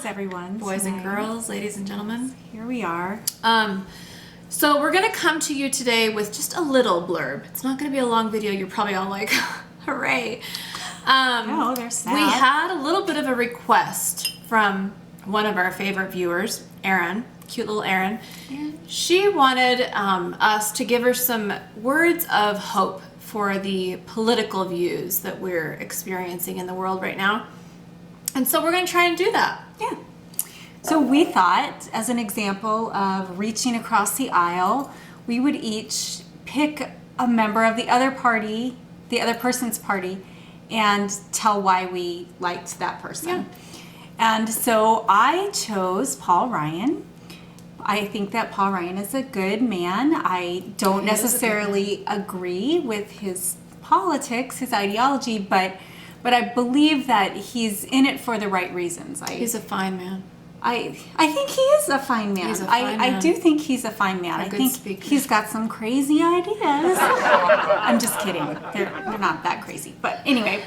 everyone. Boys and girls, ladies and gentlemen. Here we are. So we're going to come to you today with just a little blurb. It's not going to be a long video. You're probably all like, hooray. No, they're sad. We had a little bit of a request from one of our favorite viewers, Erin, cute little Erin. She wanted us to give her some words of hope for the political views that we're experiencing in the world right now. And so we're going to try and do that. Yeah. So we thought, as an example of reaching across the aisle, we would each pick a member of the other party, the other person's party, and tell why we liked that person. Yeah. And so I chose Paul Ryan. I think that Paul Ryan is a good man. I don't necessarily agree with his politics, his ideology, but I believe that he's in it for the right reasons. He's a fine man. I think he is a fine man. He's a fine man. I do think he's a fine man. I good think speaker. he's got some crazy ideas. I'm just kidding. They're not that crazy. But anyway.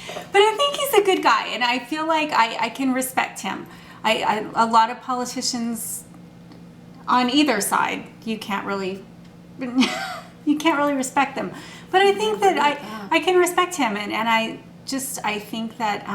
But I think he's a good guy, and I feel like I can respect him. A lot of politicians on either side, you can't really respect them. But I think that I can respect him, and I think that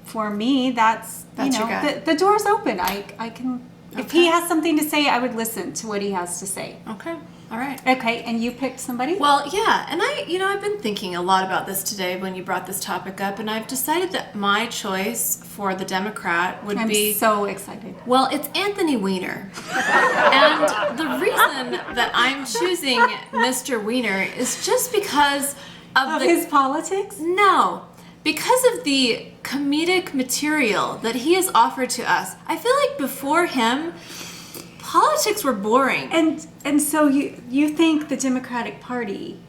for me that's your guy. the door's open. I can if he has something to say, I would listen to what he has to say. Okay. All right. Okay, and you picked somebody? Well, yeah, and I've been thinking a lot about this today when you brought this topic up, and I've decided that my choice for the Democrat would be... I'm so excited. Well, it's Anthony Weiner. And the reason that I'm choosing Mr. Weiner is just because of his politics? No, because of the comedic material that he has offered to us. I feel like before him, politics were boring. And so you think the Democratic Party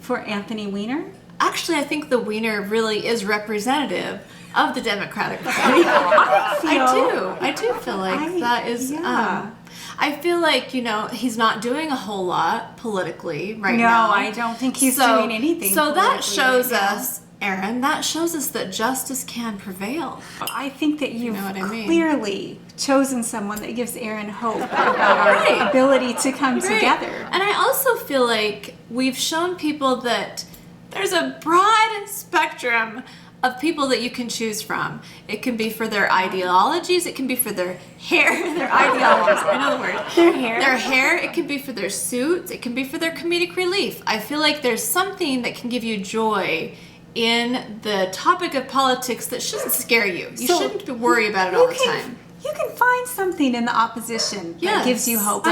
for Anthony Weiner? Actually, I think the Weiner really is representative of the Democratic Party. I do feel like that is... Yeah. I feel like, he's not doing a whole lot politically right now. No, I don't think he's doing anything. So that shows us, Erin, that shows us that justice can prevail. I think that you've know what I mean? clearly chosen someone that gives Erin hope about our ability to come together. And I also feel like we've shown people that there's a broad spectrum of people that you can choose from. It can be for their ideologies, it can be for their hair, their ideologies, I know the word. Their hair, it can be for their suits, it can be for their comedic relief. I feel like there's something that can give you joy in the topic of politics that shouldn't scare you. You shouldn't worry about it all the time. You can find something in the opposition that gives you hope.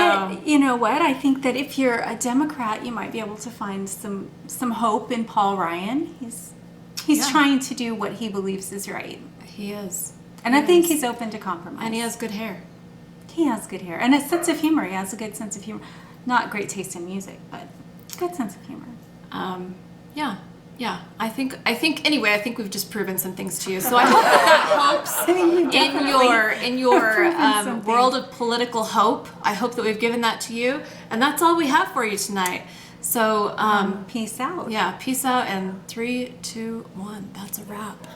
You know what? I think that if you're a Democrat, you might be able to find some hope in Paul Ryan. He's trying to do what he believes is right. He is. And I think he's open to compromise. And he has good hair. He has good hair. And a sense of humor. He has a good sense of humor. Not great taste in music, but good sense of humor. Yeah. I think we've just proven some things to you. So I hope that helps in your world of political hope. I hope that we've given that to you. And that's all we have for you tonight. So peace out. Yeah, peace out, and 3, 2, 1. That's a wrap.